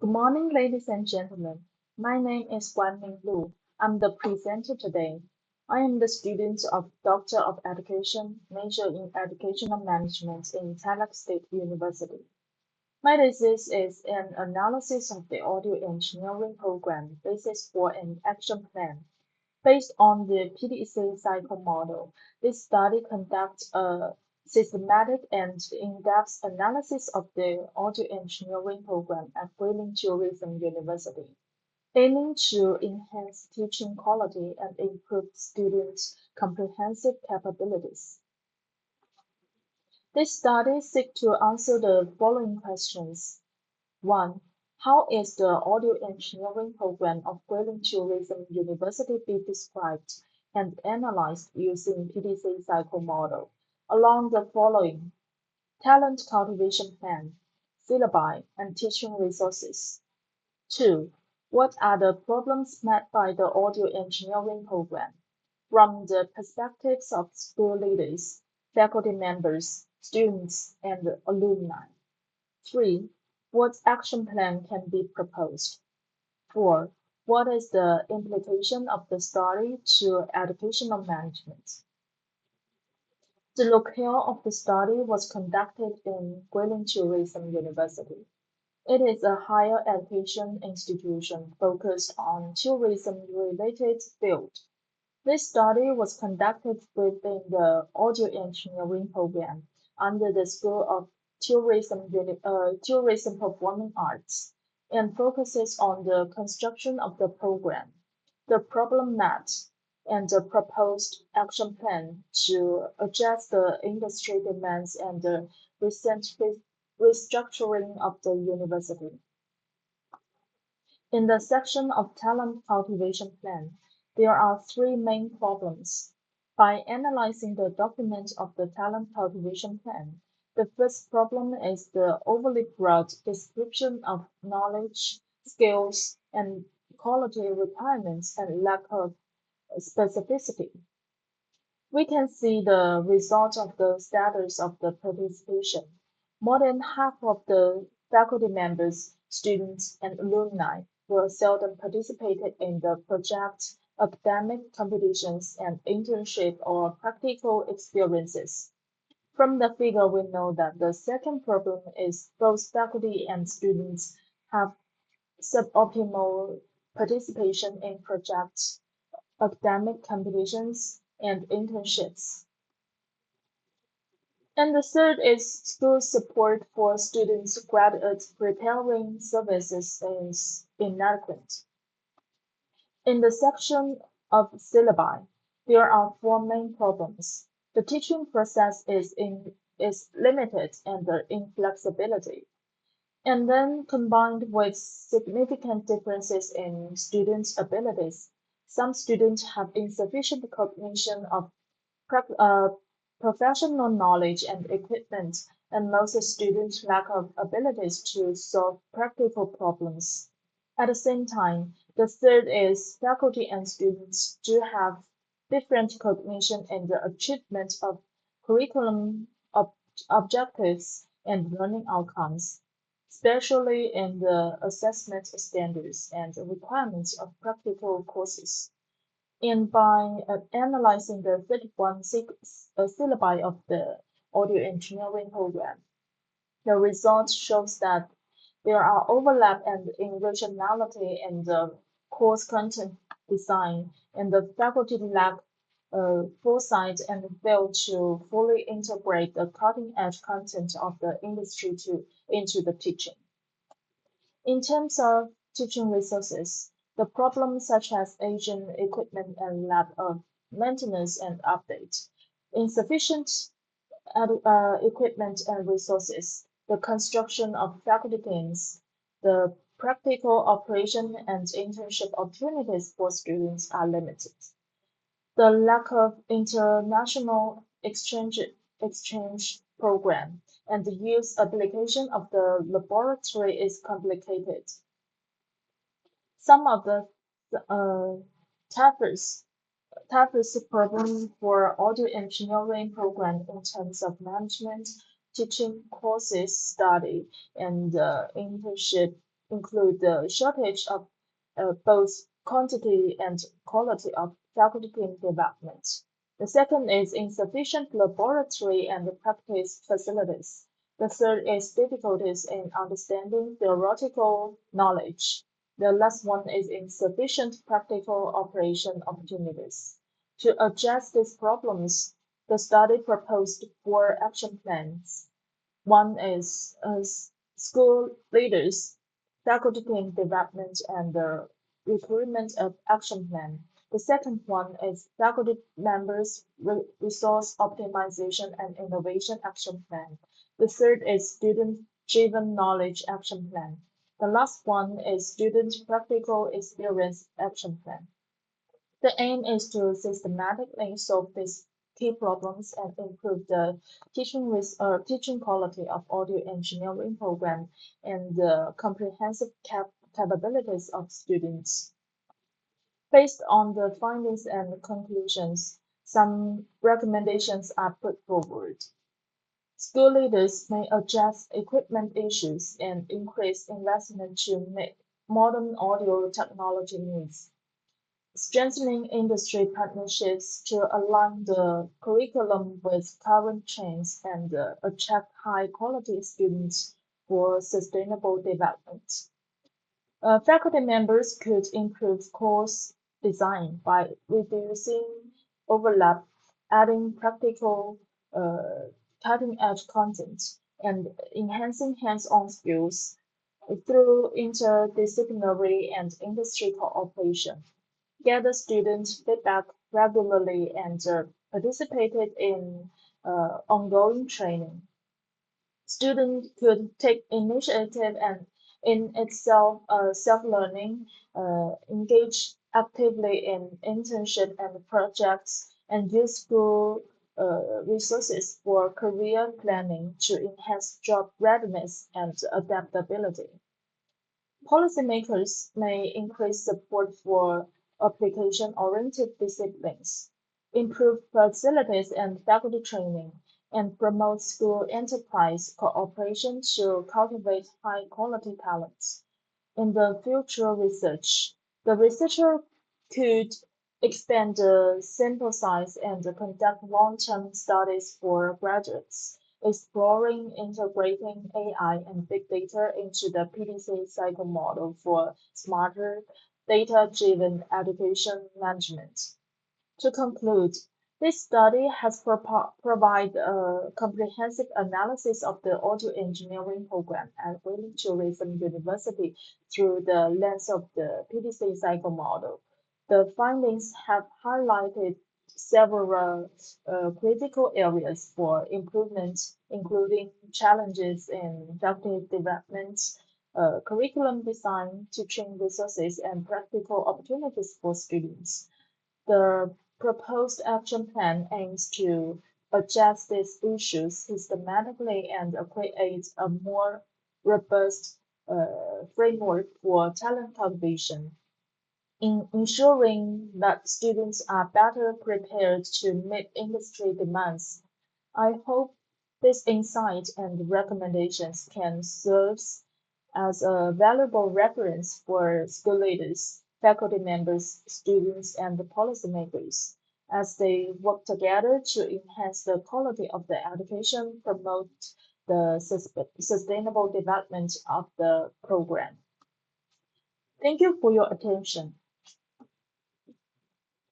Good morning, ladies and gentlemen. My name is Guanming Lu. I'm the presenter today. I am the student of Doctor of Education, major in Educational Management in Tarlac State University. My thesis is an analysis of the audio engineering program basis for an action plan. Based on the PDCA cycle model, this study conducts a systematic and in-depth analysis of the audio engineering program at Guilin Tourism University, aiming to enhance teaching quality and improve students' comprehensive capabilities. This study seeks to answer the following questions. 1. How is the audio engineering program of Guilin Tourism University be described and analyzed using PDC cycle model along the following talent cultivation plan, syllabi, and teaching resources? 2. What are the problems met by the audio engineering program from the perspectives of school leaders, faculty members, students, and alumni? 3. What action plan can be proposed? 4. What is the implication of the study to educational management? The locale of the study was conducted in Guilin Tourism University. It is a higher education institution focused on tourism-related field. This study was conducted within the audio engineering program under the School of Tourism Performing Arts and focuses on the construction of the program, the problem met, and the proposed action plan to address the industry demands and the recent restructuring of the university. In the section of talent cultivation plan, there are three main problems. By analyzing the document of the talent cultivation plan, the first problem is the overly broad description of knowledge, skills, and quality requirements and lack of specificity. We can see the result of the status of the participation. More than half of the faculty members, students, and alumni will seldom participated in the project, academic competitions, and internship or practical experiences. From the figure, we know that the second problem is both faculty and students have suboptimal participation in projects, academic competitions, and internships. And the third is school support for students graduate preparing services is inadequate. In the section of syllabi, there are four main problems. The teaching process is limited and the inflexibility. And then combined with significant differences in students' abilities, some students have insufficient cognition of professional knowledge and equipment, and most students lack of abilities to solve practical problems. At the same time, the third is faculty and students do have different cognition and the achievement of curriculum objectives and learning outcomes, especially in the assessment standards and requirements of practical courses. And by analyzing the 31 syllabi of the audio engineering program, the result shows that there are overlap and originality in the course content design, and the faculty lack foresight and fail to fully integrate the cutting-edge content of the industry into the teaching. In terms of teaching resources, the problems such as aging equipment and lack of maintenance and update, insufficient equipment and resources, the construction of faculty teams, the practical operation and internship opportunities for students are limited. The lack of international exchange program and the use application of the laboratory is complicated. Some of the uh, toughest problem for audio engineering program in terms of management, teaching courses, study, and internship include the shortage of both quantity and quality of faculty team development. The second is insufficient laboratory and practice facilities. The third is difficulties in understanding theoretical knowledge. The last one is insufficient practical operation opportunities. To address these problems, the study proposed four action plans. One is school leaders, faculty team development, and the recruitment of action plan. The second one is faculty members resource optimization and innovation action plan. The third is student-driven knowledge action plan. The last one is student practical experience action plan. The aim is to systematically solve these key problems and improve the teaching quality of audio engineering program and the comprehensive capabilities of students. Based on the findings and conclusions, some recommendations are put forward. School leaders may address equipment issues and increase investment to meet modern audio technology needs. Strengthening industry partnerships to align the curriculum with current trends and attract high-quality students for sustainable development. Faculty members could improve course design by reducing overlap, adding practical, uh, cutting-edge content, and enhancing hands-on skills through interdisciplinary and industry cooperation. Gather student feedback regularly and participated in ongoing training. Students could take initiative and in itself self-learning, engage actively in internship and projects, and use school resources for career planning to enhance job readiness and adaptability. Policymakers may increase support for application-oriented disciplines, improve facilities and faculty training, and promote school-enterprise cooperation to cultivate high-quality talents. In the future research, the researcher could expand the sample size and conduct long-term studies for graduates, exploring integrating AI and big data into the PDC cycle model for smarter, data-driven education management. To conclude, this study has provided a comprehensive analysis of the audio engineering program at Guilin Tourism University through the lens of the PDC cycle model. The findings have highlighted several critical areas for improvement, including challenges in faculty development, curriculum design, teaching resources, and practical opportunities for students. The proposed action plan aims to address these issues systematically and create a more robust framework for talent cultivation, in ensuring that students are better prepared to meet industry demands. I hope these insights and recommendations can serve as a valuable reference for school leaders, faculty members, students, and policymakers as they work together to enhance the quality of the education, promote the sustainable development of the program. Thank you for your attention.